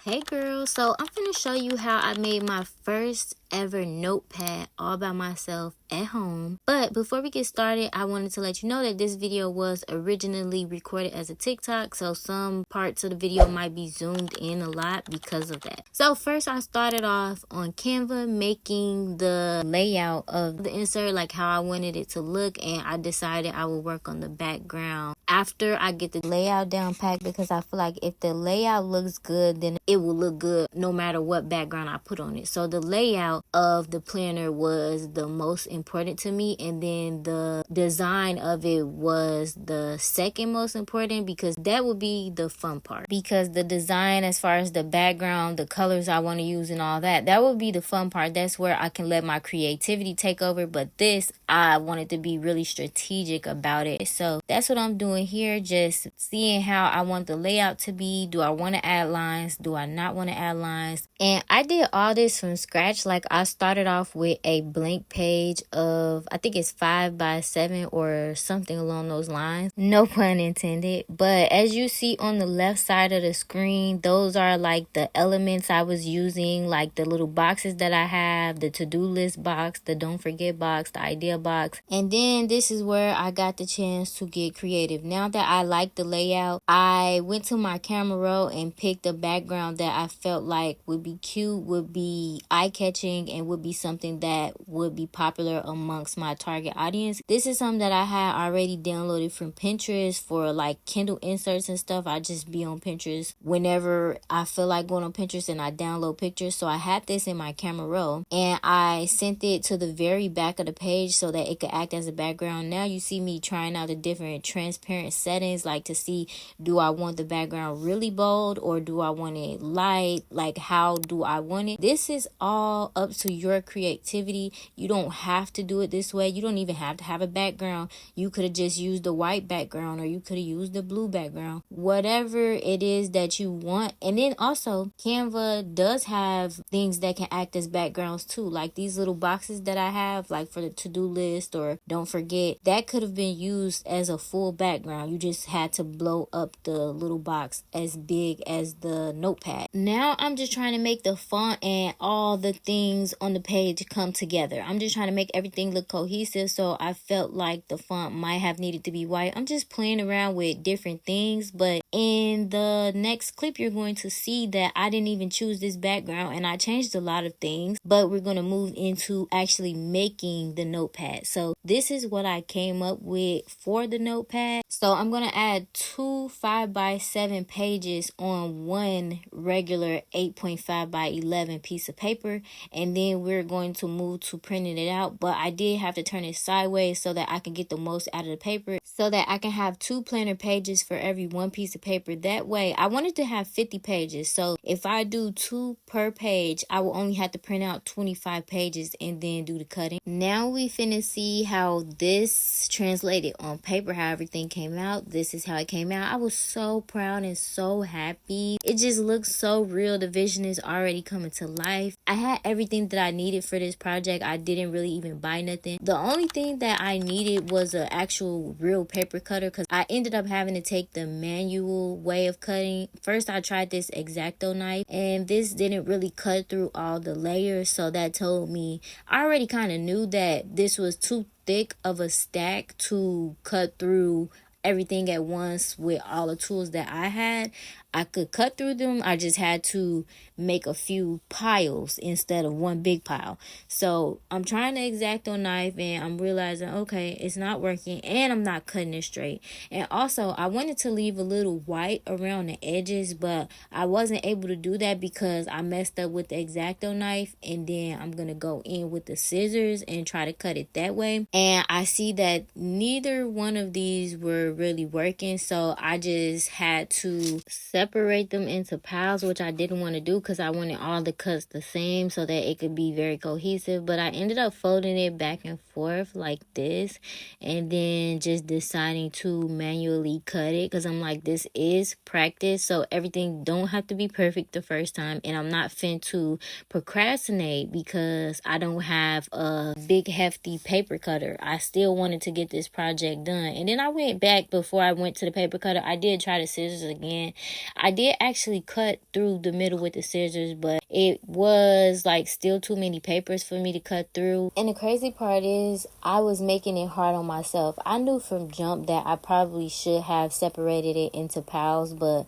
Hey girl, so I'm finna show you how I made my first ever notepad all by myself at home. But before we get started, I wanted to let you know that this video was originally recorded as a TikTok, so some parts of the video might be zoomed in a lot because of that. So first I started off on Canva making the layout of the insert, like how I wanted it to look, and I decided I would work on the background after I get the layout down packed, because I feel like if the layout looks good, then it will look good no matter what background I put on it. So the layout of the planner was the most important to me, and then the design of it was the second most important, because that would be the fun part. Because the design, as far as the background, the colors I want to use and all that, that would be the fun part. That's where I can let my creativity take over. But this, I wanted to be really strategic about it. So that's what I'm doing here, just seeing how I want the layout to be. Do I want to add lines? Do I not want to add lines? And I did all this from scratch. Like, I started off with a blank page of, I think it's 5x7 or something along those lines. No pun intended. But as you see on the left side of the screen, those are like the elements I was using, like the little boxes that I have, the to-do list box, the don't forget box, the idea box. And then this is where I got the chance to get creative. Now that I like the layout, I went to my camera roll and picked a background that I felt like would be cute, would be eye-catching, and would be something that would be popular amongst my target audience. This is something that I had already downloaded from Pinterest for like Kindle inserts and stuff. I just be on Pinterest whenever I feel like going on Pinterest, and I download pictures. So I had this in my camera roll, and I sent it to the very back of the page so that it could act as a background. Now you see me trying out the different transparent settings, like to see, do I want the background really bold or do I want it light? Like, how do I want it? This is all up to your creativity. You don't have to do it this way. You don't even have to have a background. You could have just used the white background, or you could have used the blue background, whatever it is that you want. And then also Canva does have things that can act as backgrounds too, like these little boxes that I have, like for the to-do list or don't forget, that could have been used as a full background. You just had to blow up the little box as big as the notepad. Now I'm just trying to make the font and all the things on the page come together. I'm just trying to make everything look cohesive, so I felt like the font might have needed to be white. I'm just playing around with different things, but in the next clip you're going to see that I didn't even choose this background, and I changed a lot of things, but we're going to move into actually making the notepad. So this is what I came up with for the notepad. So I'm going to add 2 5x7 pages on one regular 8.5x11 piece of paper, and then we're going to move to printing it out. But I did have to turn it sideways so that I can get the most out of the paper, so that I can have 2 planner pages for every one piece of paper. That way, I wanted to have 50 pages. So if I do 2 per page, I will only have to print out 25 pages and then do the cutting. Now we finna see how this translated on paper, how everything came out. This is how it came out. I was so proud and so happy. It just looks so real. The vision is already coming to life. I had everything that I needed for this project. I didn't really even buy nothing. The only thing that I needed was an actual real paper cutter, because I ended up having to take the manual way of cutting. First I tried this X-Acto knife, and this didn't really cut through all the layers, so that told me, I already kind of knew that this was too thick of a stack to cut through everything at once with all the tools that I had. I could cut through them. I just had to make a few piles instead of one big pile. So I'm trying the X-Acto knife, and I'm realizing, okay, it's not working, and I'm not cutting it straight. And also, I wanted to leave a little white around the edges, but I wasn't able to do that because I messed up with the X-Acto knife, and then I'm going to go in with the scissors and try to cut it that way. And I see that neither one of these were really working, so I just had to separate them into piles, which I didn't want to do because I wanted all the cuts the same so that it could be very cohesive. But I ended up folding it back and forth like this, and then just deciding to manually cut it, because I'm like, this is practice, so everything don't have to be perfect the first time, and I'm not fin to procrastinate because I don't have a big hefty paper cutter. I still wanted to get this project done. And then I went back, before I went to the paper cutter, I did try the scissors again. I did actually cut through the middle with the scissors, but it was like still too many papers for me to cut through. And the crazy part is I was making it hard on myself. I knew from jump that I probably should have separated it into piles, but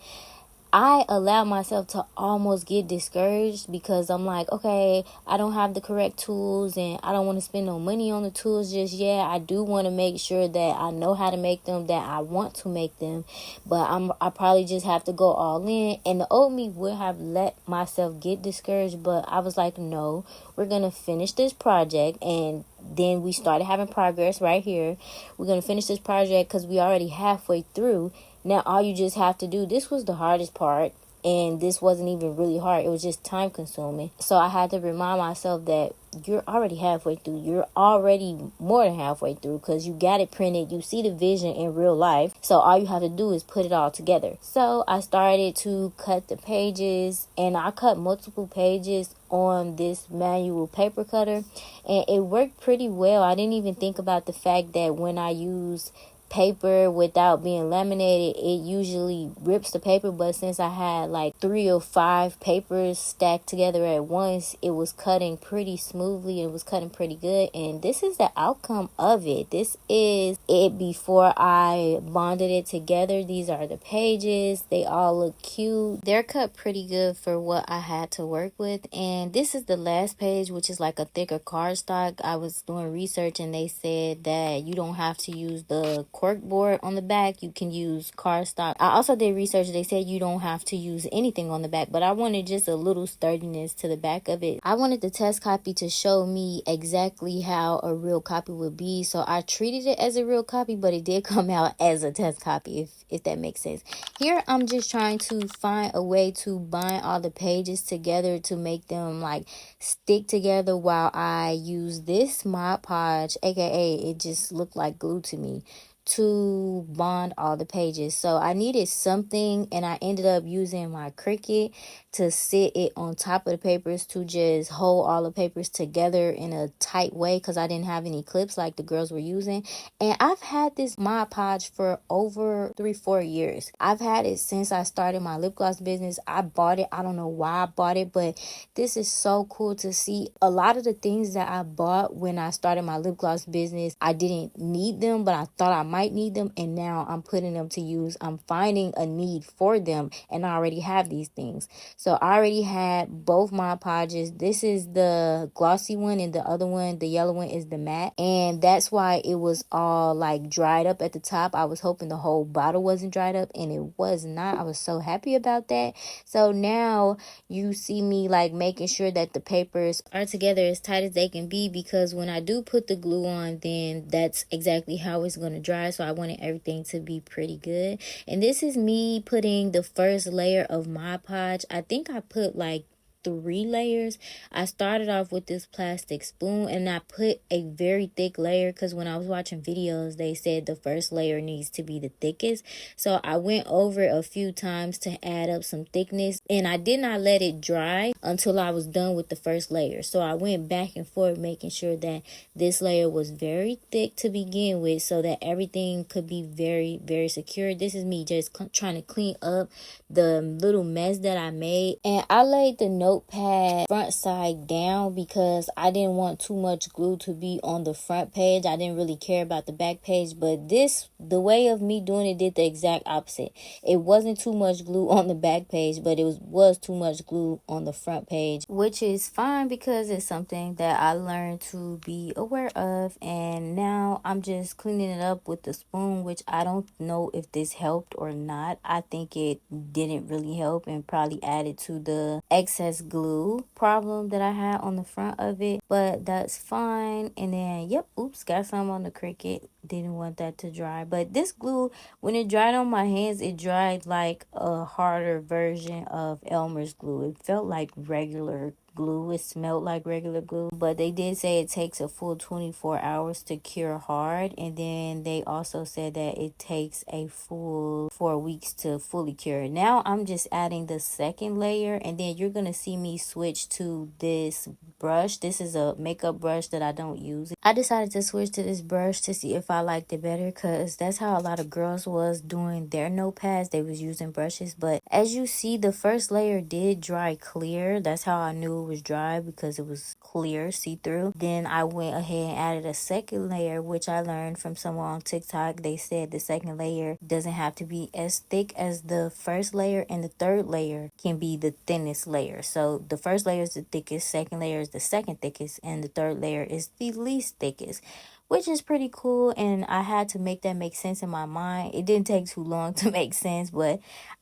I allowed myself to almost get discouraged because I'm like, okay, I don't have the correct tools and I don't want to spend no money on the tools just yet. I do want to make sure that I know how to make them, that I want to make them, but I probably just have to go all in. And the old me would have let myself get discouraged, but I was like, no, we're going to finish this project. And then we started having progress right here. We're going to finish this project because we already halfway through. Now, all you just have to do, this was the hardest part, and this wasn't even really hard. It was just time consuming. So I had to remind myself that you're already halfway through. You're already more than halfway through because you got it printed. You see the vision in real life. So all you have to do is put it all together. So I started to cut the pages, and I cut multiple pages on this manual paper cutter, and it worked pretty well. I didn't even think about the fact that when I use paper without being laminated, it usually rips the paper, but since I had like 3 or 5 papers stacked together at once, it was cutting pretty smoothly. It was cutting pretty good, and this is the outcome of it. This is it before I bonded it together. These are the pages. They all look cute. They're cut pretty good for what I had to work with. And this is the last page, which is like a thicker cardstock. I was doing research and they said that you don't have to use the cork board on the back. You can use cardstock. I also did research. They said you don't have to use anything on the back, but I wanted just a little sturdiness to the back of it. I wanted the test copy to show me exactly how a real copy would be, so I treated it as a real copy, but it did come out as a test copy, if that makes sense. Here I'm just trying to find a way to bind all the pages together to make them like stick together while I use this Mod Podge, aka it just looked like glue to me, to bond all the pages. So I needed something, and I ended up using my Cricut to sit it on top of the papers to just hold all the papers together in a tight way because I didn't have any clips like the girls were using. And I've had this Mod Podge for over 3-4 years. I've had it since I started my lip gloss business. I bought it. I don't know why I bought it, but this is so cool to see. A lot of the things that I bought when I started my lip gloss business, I didn't need them, but I thought I might need them, and now I'm putting them to use. I'm finding a need for them, and I already have these things. So I already had both Mod Podges. This is the glossy one, and the other one, the yellow one, is the matte, and that's why it was all like dried up at the top. I was hoping the whole bottle wasn't dried up, and it was not. I was so happy about that. So now you see me like making sure that the papers are together as tight as they can be, because when I do put the glue on, then that's exactly how it's going to dry. So I wanted everything to be pretty good. And this is me putting the first layer of Mod Podge. I think I put like 3 layers. I started off with this plastic spoon, and I put a very thick layer because when I was watching videos, they said the first layer needs to be the thickest. So I went over it a few times to add up some thickness, and I did not let it dry until I was done with the first layer. So I went back and forth making sure that this layer was very thick to begin with so that everything could be very, very secure. This is me just trying to clean up the little mess that I made. And I laid the notepad front side down because I didn't want too much glue to be on the front page. I didn't really care about the back page, but the way of me doing it did the exact opposite. It wasn't too much glue on the back page, but it was too much glue on the front page, which is fine because it's something that I learned to be aware of. And now I'm just cleaning it up with the spoon, which I don't know if this helped or not. I think it didn't really help and probably added to the excess glue problem that I had on the front of it, but that's fine. And then oops, got some on the Cricut. Didn't want that to dry, but this glue, when it dried on my hands, it dried like a harder version of Elmer's glue. It felt like regular glue. It smelled like regular glue, but they did say it takes a full 24 hours to cure hard, and then they also said that it takes a full 4 weeks to fully cure. Now I'm just adding the second layer, and then you're gonna see me switch to this brush. This is a makeup brush that I don't use. I decided to switch to this brush to see if I liked it better, because that's how a lot of girls was doing their notepads. They was using brushes, but as you see, the first layer did dry clear. That's how I knew it was dry, because it was clear, see-through. Then I went ahead and added a second layer, which I learned from someone on TikTok. They said the second layer doesn't have to be as thick as the first layer, and the third layer can be the thinnest layer. So the first layer is the thickest, second layer is the second thickest, and the third layer is the least thickest, which is pretty cool. And I had to make that make sense in my mind. It didn't take too long to make sense, but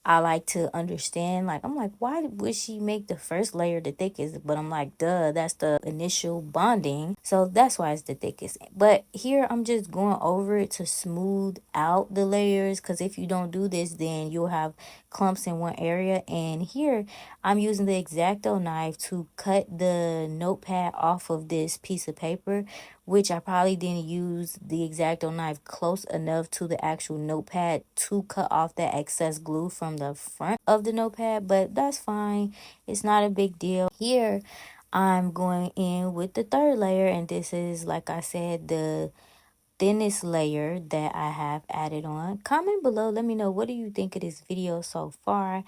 I like to understand. Like, I'm like, why would she make the first layer the thickest? But I'm like, duh, that's the initial bonding, so that's why it's the thickest. But here I'm just going over it to smooth out the layers, because if you don't do this, then you'll have clumps in one area. And here I'm using the X-Acto knife to cut the notepad off of this piece of paper, which I probably didn't use the X-Acto knife close enough to the actual notepad to cut off that excess glue from the front of the notepad, but that's fine. It's not a big deal. Here I'm going in with the third layer, and this is, like I said, the thinnest layer that I have added on. Comment below, let me know, what do you think of this video so far?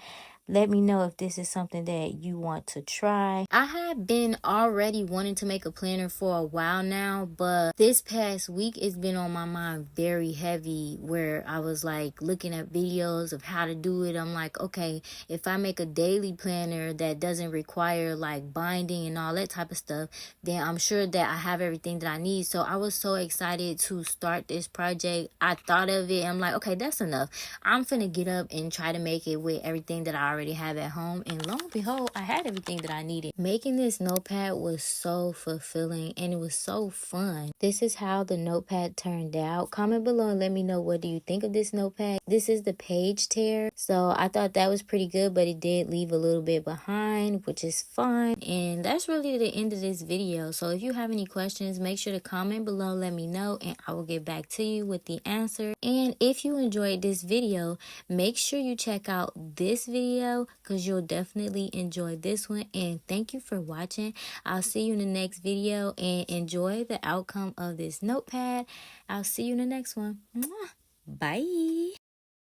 Let me know if this is something that you want to try. I have been already wanting to make a planner for a while now, but this past week it's been on my mind very heavy, where I was like looking at videos of how to do it. I'm like, okay, if I make a daily planner that doesn't require like binding and all that type of stuff, then I'm sure that I have everything that I need. So I was so excited to start this project. I thought of it, I'm like, okay, that's enough. I'm finna get up and try to make it with everything that I already have at home. And lo and behold, I had everything that I needed. Making this notepad was so fulfilling, and it was so fun. This is how the notepad turned out. Comment below and let me know, what do you think of this notepad? This is the page tear, so I thought that was pretty good, but it did leave a little bit behind, which is fine. And that's really the end of this video. So if you have any questions, make sure to comment below, let me know, and I will get back to you with the answer. And if you enjoyed this video, make sure you check out this video, because you'll definitely enjoy this one. And thank you for watching. I'll see you in the next video, and enjoy the outcome of this notepad. I'll see you in the next one. Mwah. Bye.